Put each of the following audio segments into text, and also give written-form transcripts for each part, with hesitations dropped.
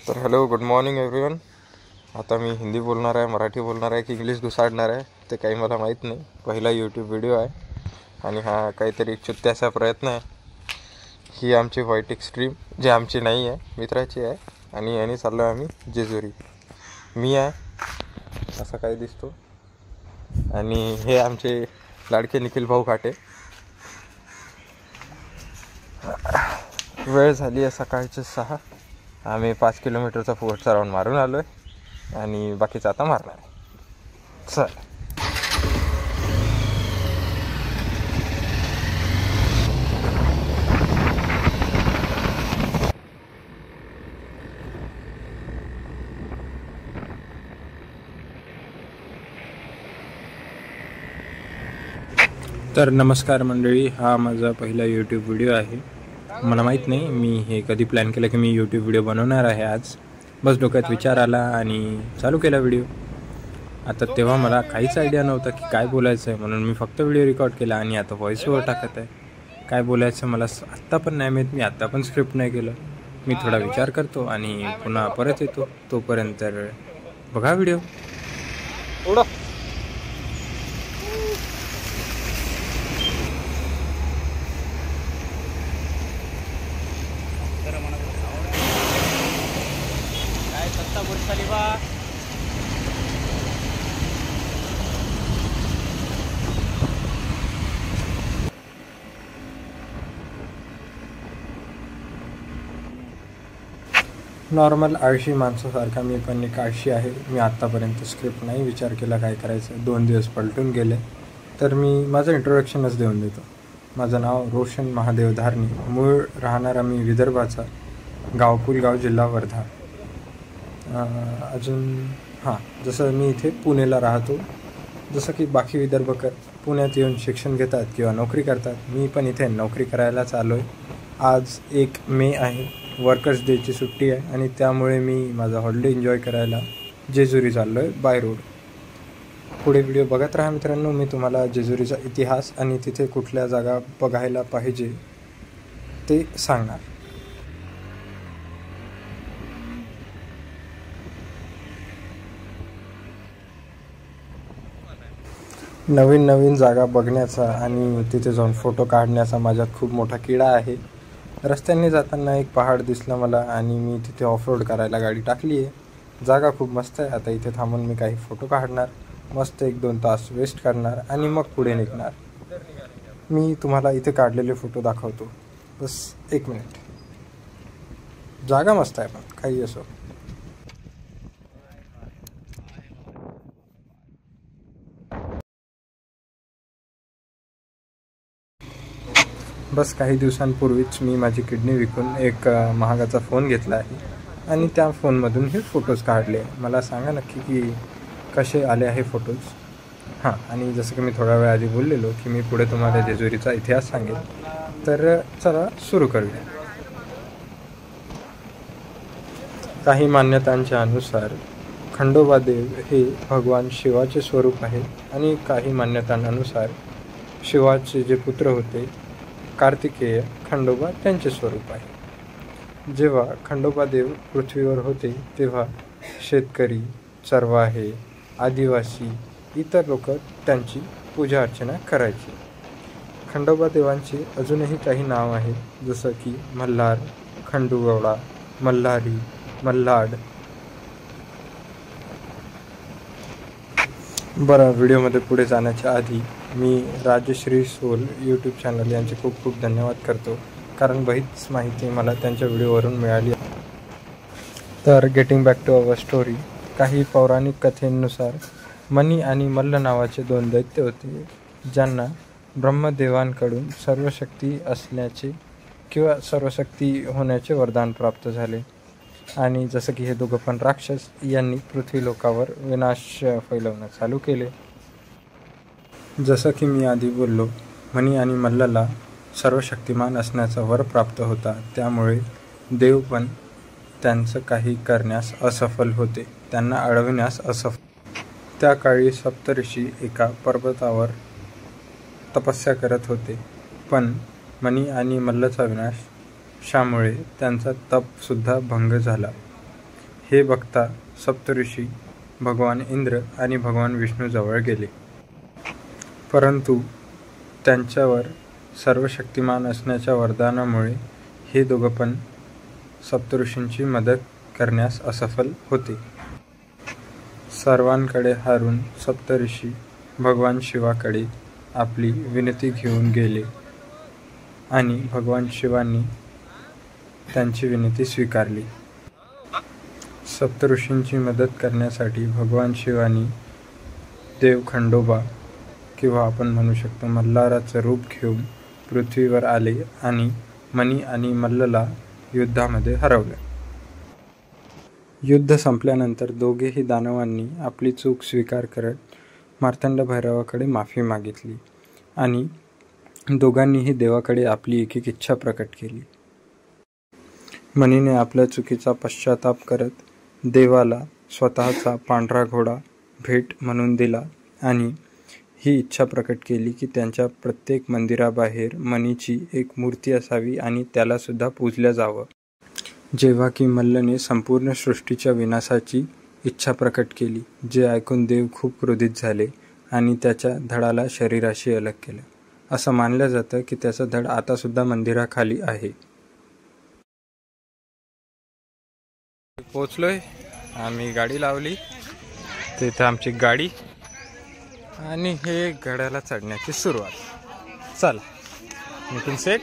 तर hello, good morning everyone. आता मी हिंदी बोलणार आहे, मराठी बोलणार आहे की इंग्लिश घुसाडणार आहे ते काही मला माहीत नाही. पहिला यूट्यूब व्हिडिओ आहे आणि हा काहीतरी चुत्याचा प्रयत्न आहे. ही आमची व्हाईट एक्स्ट्रीम जे आमची नाही आहे, मित्राची आहे आणि याने चाललो आम्ही जेजुरी. मी आहे असा काही दिसतो आणि हे आमचे लाडके निखिल भाऊ काटे. वेळ झाली आहे सकाळचे 6. आम्ही 5 किलोमीटरचा पुढचा राऊंड मारून आलो आहे आणि बाकीचं आता मारणार आहे. चल. तर नमस्कार मंडळी, हा माझा पहिला यूट्यूब व्हिडिओ आहे. मला माहीत नाही मी हे कधी प्लॅन केलं की मी यूट्यूब व्हिडिओ बनवणार आहे. आज बस डोक्यात विचार आला आणि चालू केला व्हिडिओ. आता तेव्हा मला काहीच आयडिया नव्हता की काय बोलायचं आहे, म्हणून मी फक्त व्हिडिओ रेकॉर्ड केला आणि आता व्हॉइस ओव्हर टाकत आहे. काय बोलायचं मला आत्ता पण नाही माहीत. मी आत्ता पण स्क्रिप्ट नाही केलं. मी थोडा विचार करतो आणि पुन्हा परत येतो. तोपर्यंत बघा व्हिडिओ. नॉर्मल आळशी माणसासारखा मी पण एक आळशी आहे. मी आत्तापर्यंत स्क्रिप्ट नाही विचार केला काय करायचं. 2 दिवस पलटून गेले. तर मी माझं इंट्रोडक्शनच देऊन देतो. माझं नाव रोशन महादेव धारणी. मूळ राहणारा मी विदर्भाचा, गाव पुलगाव, जिल्हा वर्धा. अजून जसं मी इथे पुणेला राहतो. जसं की बाकी विदर्भकर पुण्यात येऊन शिक्षण घेतात किंवा नोकरी करतात, मी पण इथे नोकरी करायलाच आलो आहे. आज 1 मे आहे, वर्कर्स डेची सुट्टी आहे आणि त्यामुळे मी माझा हॉलिडे एन्जॉय करायला जेजुरी चाललो आहे बाय रोड. पुढे व्हिडिओ बघत राहा मित्रांनो. मी तुम्हाला जेजुरीचा इतिहास आणि तिथे कुठल्या जागा बघायला पाहिजे ते सांगणार. नवीन जागा बघण्याचा आणि तिथे जाऊन फोटो काढण्याचा माझ्यात खूप मोठा किडा आहे. रस्त्याने जाताना एक पहाड दिसला मला आणि मी तिथे ऑफरोड करायला गाडी टाकली आहे. जागा खूप मस्त आहे. आता इथे थांबून मी काही फोटो काढणार, मस्त 1-2 तास वेस्ट करणार आणि मग पुढे निघणार. मी तुम्हाला इथे काढलेले फोटो दाखवतो. बस 1 मिनिट. जागा मस्त आहे पण काही असो. बस काही दिवसांपूर्वीच मी माझी किडनी विकून एक महागाचा फोन घेतला आहे आणि त्या फोनमधून हे फोटोज काढले. मला सांगा नक्की की कसे आले आहे फोटोज. आणि जसं की मी थोडा वेळ आधी बोललेलो की मी पुढे तुम्हाला जेजुरीचा इतिहास सांगेन. तर चला सुरू करूया. काही मान्यतांच्या अनुसार खंडोबादेव हे भगवान शिवाचे स्वरूप आहे आणि काही मान्यतांनुसार शिवाचे जे पुत्र होते कार्तिकेय, खंडोबा त्यांचे स्वरूप आहे. जेव्हा खंडोबादेव पृथ्वीवर होते तेव्हा शेतकरी, चरवाहे, आदिवासी, इतर लोक त्यांची पूजा अर्चना करायची. खंडोबादेवांचे अजूनही काही नाव आहे, जसं की मल्हार, खंडूगौडा, मल्हारी, मल्हाड. बरं, व्हिडिओमध्ये पुढे जाण्याच्या आधी मी राजश्री सोल यूट्यूब चॅनल यांचे खूप खूप धन्यवाद करतो, कारण बरीच माहिती मला त्यांच्या व्हिडिओवरून मिळाली. तर getting back to our story. काही पौराणिक कथेनुसार मनी आणि मल्ल नावाचे 2 दैत्य होते, ज्यांना ब्रह्मदेवांकडून सर्वशक्ती असण्याचे किंवा सर्वशक्ती होण्याचे वरदान प्राप्त झाले. आणि जसं की हे दोघं पण राक्षस, यांनी पृथ्वी लोकावर विनाश फैलवणं चालू केले. जसं की मी आधी बोललो, मनी आणि मल्लला सर्वशक्तिमान असण्याचा वर प्राप्त होता. त्यामुळे देव पण त्यांचं काही करण्यास असफल होते, त्यांना अडविण्यास असफल. त्या काळी सप्तऋषी एका पर्वतावर तपस्या करत होते, पण मनी आणि मल्लचा विनाशामुळे त्यांचा तपसुद्धा भंग झाला. हे बघता सप्तऋषी भगवान इंद्र आणि भगवान विष्णू जवळ गेले, परंतु त्यांच्यावर सर्वशक्तिमान असण्याच्या वरदानामुळे हे दोघं पण सप्तऋषींची मदत करण्यास असफल होते. सर्वांकडे हारून सप्तऋषी भगवान शिवाकडे आपली विनंती घेऊन गेले आणि भगवान शिवांनी त्यांची विनंती स्वीकारली. सप्तऋषींची मदत करण्यासाठी भगवान शिवानी देव खंडोबा किंवा आपण म्हणू शकतो मल्हाराचं रूप घेऊन पृथ्वीवर आले आणि मणी आणि मल्लला युद्धामध्ये हरवले. युद्ध संपल्यानंतर दोघेही दानवांनी आपली चूक स्वीकार करत मार्तंड भैरवाकडे माफी मागितली आणि दोघांनीही देवाकडे आपली एक एक इच्छा प्रकट केली. मणीने आपल्या चुकीचा पश्चाताप करत देवाला स्वतःचा पांढरा घोडा भेट म्हणून दिला आणि ही इच्छा प्रकट केली की त्यांच्या प्रत्येक मंदिराबाहेर मणीची एक मूर्ती असावी आणि त्याला सुद्धा पूजल्या जावं. जेव्हा की मल्लने संपूर्ण सृष्टीच्या विनाशाची इच्छा प्रकट केली, जे ऐकून देव खूप क्रोधित झाले आणि त्याच्या धडाला शरीराशी अलग केलं. असं मानलं जातं की त्याचा धड आता सुद्धा मंदिराखाली आहे. पोचलोय आम्ही, गाडी लावली तिथं आमची गाडी आणि हे गडाला चढण्याची सुरुवात. चला नितीन सेट.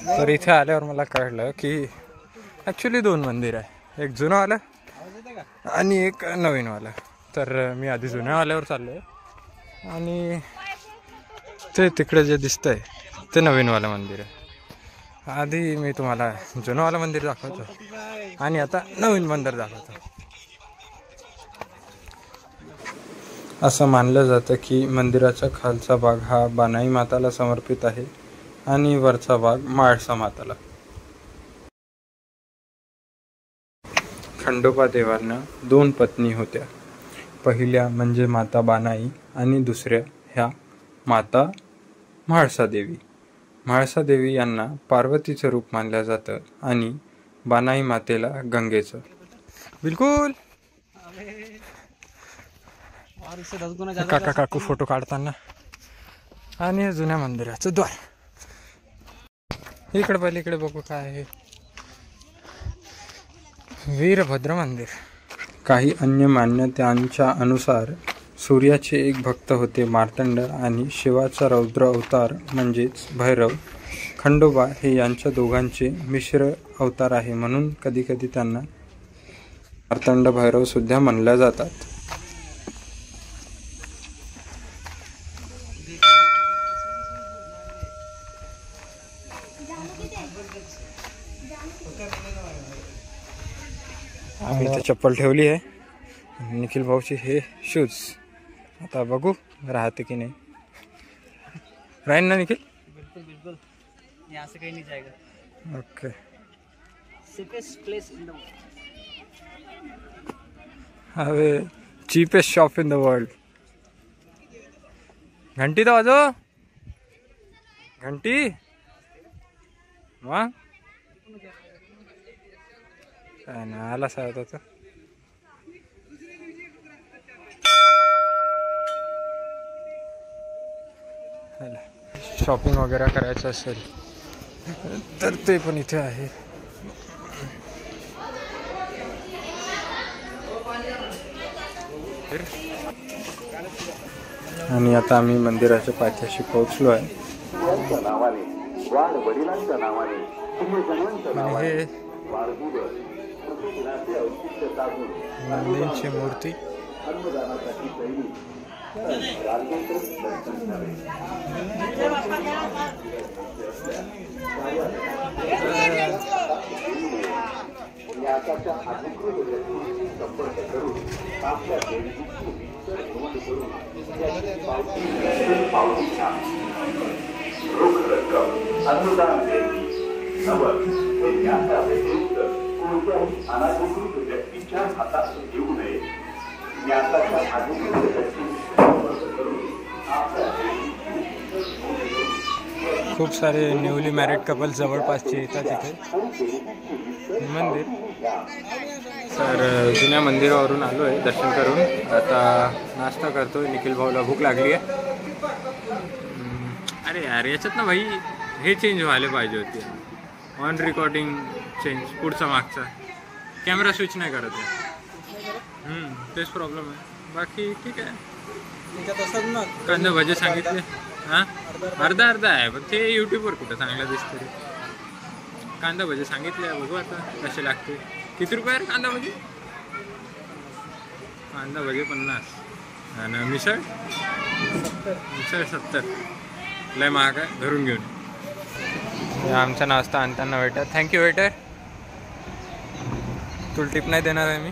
तर इथे आल्यावर मला कळलं की ॲक्च्युली 2 मंदिर आहे, एक जुनंवालं आणि एक नवीनवालं. तर मी आधी जुन्यावाल्यावर चाललो आहे आणि ते तिकडे जे दिसतंय ते नवीनवालं मंदिर आहे. आधी मी तुम्हाला जुनंवालं मंदिर दाखवतो आणि आता नवीन मंदिर दाखवतो. असं मानलं जातं की मंदिराचा खालचा भाग हा बानाई माताला समर्पित आहे आणि वरचा भाग म्हाळसा माताला. खंडोबा देवांना 2 पत्नी होत्या. पहिल्या म्हणजे माता बानाई आणि दुसऱ्या ह्या माता म्हाळसा देवी. म्हाळसा देवी यांना पार्वतीचं रूप मानलं जातं आणि बानाई मातेला गंगेचं. बिलकुल काका काकू फोटो काढताना. आणि जुन्या मंदिराचं द्वार. इकडे पहिले इकडे बघू काय आहे. वीरभद्र मंदिर. काही अन्य मान्यतांच्या अनुसार सूर्याचे एक भक्त होते मार्तंड आणि शिवाचा रौद्र अवतार म्हणजेच भैरव खंडोबा हे यांच्या दोघांचे मिश्र अवतार आहे, म्हणून कधी कधी त्यांना मार्तंड भैरव सुद्धा म्हणल्या जातात. आम्ही इथे चप्पल ठेवली आहे. निखिल भाऊची हे शूज. आता बघू राहते की नाही. राहीन ना निखिल? बिल्कुल बिल्कुल, यहाँ से कहीं नहीं जाएगा. Okay. Safest place in the world. अरे cheapest shop in the world. घंटी तो वाजव. घंटी मग काय ना आला सा होता. शॉपिंग वगैरे करायचं असेल तर ते पण इथे आहे. आणि आता आम्ही मंदिराच्या पायथ्याशी पोहोचलो आहे. आणि हे नंदींची मूर्ती. खूप सारे न्यूली मॅरिड कपल जवळपासचे येतात इथे मंदिर. तर जुन्या मंदिरावरून आलो आहे दर्शन करून. आता नाश्ता करतोय. निखिल भाऊला भूक लागली आहे. अरे यार याच्यात ना भाई हे चेंज व्हायला पाहिजे होते. ऑन रेकॉर्डिंग चेंज पुढचा मागचा कॅमेरा स्विच नाही करत आहे. तेच प्रॉब्लेम आहे. बाकी ठीक आहे. कांदा भजे सांगितले. हां अर्धा आहे पण ते यूट्यूबवर कुठं चांगलं दिसतं रे. कांदा भजे सांगितले बघू आता कसे लागते. किती रुपये रे कांदा भजे? कांदा भजे 50 आणि मिसळ 70. लय महाग आहे. घरून घेऊन आमचा नाश्ता आणताना वेटर. Thank you waiter. तुला टिप नाही देणार आहे मी.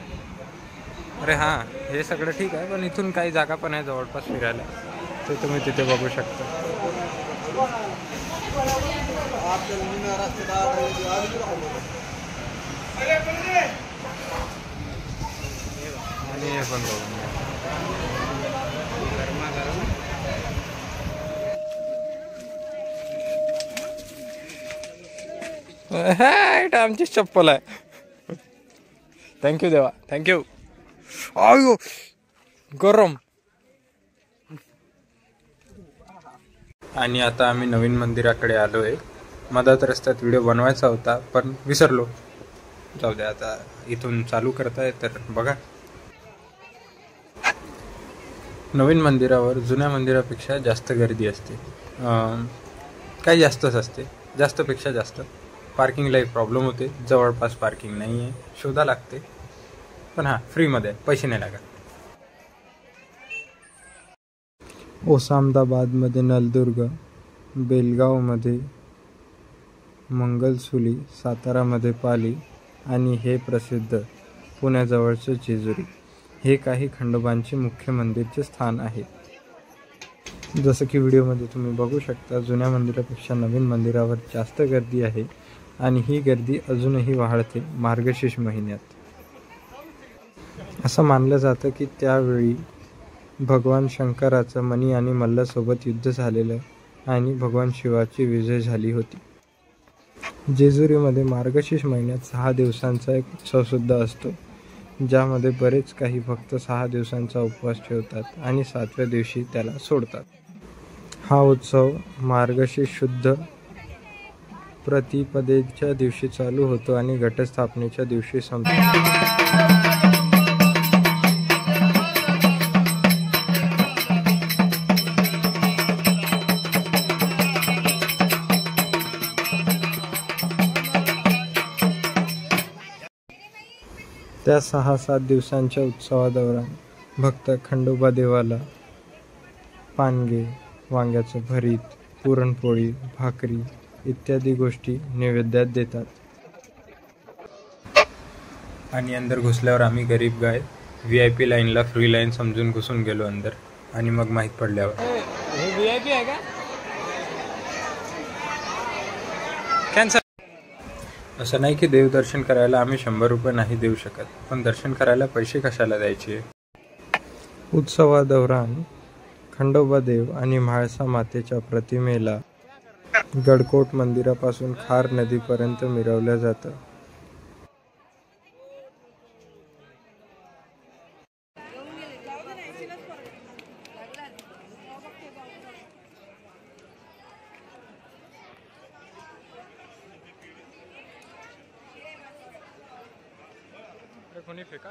अरे हां हे सगळं ठीक आहे पण इथून काही जागा पण आहे जवळपास फिरायला. ते तुम्ही तिथे बघू शकता. आणि हे पण बघू. आमची चप्पल आहे. थँक्यू देवा. थँक्यू. आयो गरम. आणि आता आम्ही नवीन मंदिराकडे आलो आहे. मधात रस्त्यात व्हिडिओ बनवायचा होता पण विसरलो. जाऊ द्या आता इथून चालू करताय तर बघा. नवीन मंदिरावर जुन्या मंदिरापेक्षा जास्त गर्दी असते. काही जास्तच असते. जास्तपेक्षा जास्त. पार्किंगला एक प्रॉब्लेम होते. जवळपास पार्किंग नाही आहे. शोधा लागते. पण हां फ्रीमध्ये पैसे नाही लागत. ओसामदाबादमध्ये नलदुर्ग, बेलगावमध्ये मंगलसुली, सातारामध्ये पाली आणि हे प्रसिद्ध पुण्याजवळचे जेजुरी हे काही खंडोबांचे मुख्य मंदिरचे स्थान आहे. जसं की व्हिडिओमध्ये तुम्ही बघू शकता जुन्या मंदिरापेक्षा नवीन मंदिरावर जास्त गर्दी आहे आणि ही गर्दी अजूनही वाढते मार्गशीर्ष महिन्यात. असं मानलं जातं की त्यावेळी भगवान शंकराचं मणी आणि मल्लासोबत युद्ध झालेलं आणि भगवान शिवाची विजय झाली होती. जेजुरीमध्ये मार्गशीर्ष महिन्यात 6 दिवसांचा एक उत्सवसुद्धा असतो ज्यामध्ये बरेच काही भक्त 6 दिवसांचा उपवास ठेवतात आणि 7व्या दिवशी त्याला सोडतात. हा उत्सव मार्गशीर्ष शुद्ध प्रतिपदेच्या दिवशी चालू होतो आणि घटस्थापनेच्या दिवशी संपतो. त्या 6-7 दिवसांच्या उत्सवादौरान भक्त खंडोबा देवाला पानगे, वांग्याचं भरीत, पुरणपोळी, भाकरी इत्यादी गोष्टी नैवेद्यात देतात. आणि अंदर घुसल्यावर आम्ही गरीब गाय VIP लाईनला फ्री लाईन समजून घुसून गेलो अंदर. आणि मग माहीत पडल्यावर हे VIP आहे का कॅन्सल. असं नाही की देवदर्शन करायला आम्ही 100 रुपये नाही देऊ शकत पण दर्शन करायला पैसे कशाला द्यायचे. उत्सवादौरान खंडोबा देव आणि म्हाळसा मातेच्या प्रतिमेला गडकोट मंदिरापासून खार नदीपर्यंत मिरवलं जातं. कोणी फेका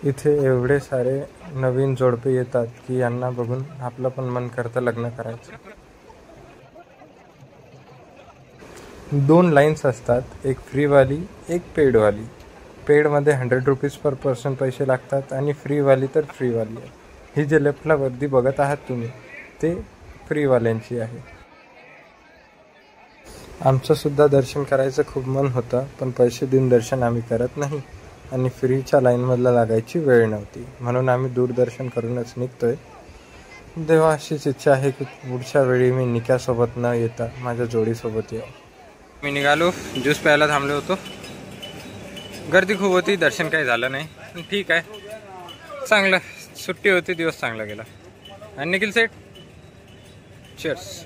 इथे एवढे सारे नवीन जोडपे येतात की यांना बघून आपलं पण मन करतं लग्न करायचं. 2 लाईन्स असतात. एक फ्रीवाली एक पेडवाली. पेडमध्ये 100 रुपीज पर पर्सन पैसे लागतात आणि फ्रीवाली तर फ्रीवाली आहे. ही जे लेफ्टला वर्दी बघत आहात तुम्ही ते फ्रीवाल्यांची आहे. आमचंसुद्धा दर्शन करायचं खूप मन होतं पण पैसे देऊन दर्शन आम्ही करत नाही आणि फ्रीच्या लाईनमधला लागायची वेळ नव्हती म्हणून आम्ही दूरदर्शन करूनच निघतोय. देवा अशीच इच्छा आहे की पुढच्या वेळी मी निक्यासोबत न येता माझ्या जोडीसोबत यावं. मी निघालो, ज्यूस प्यायला थांबलो होतो. गर्दी खूप होती, दर्शन काही झालं नाही, पण ठीक आहे, चांगलं सुट्टी होती, दिवस चांगला गेला. आणि निखिल सेठ, चीअर्स.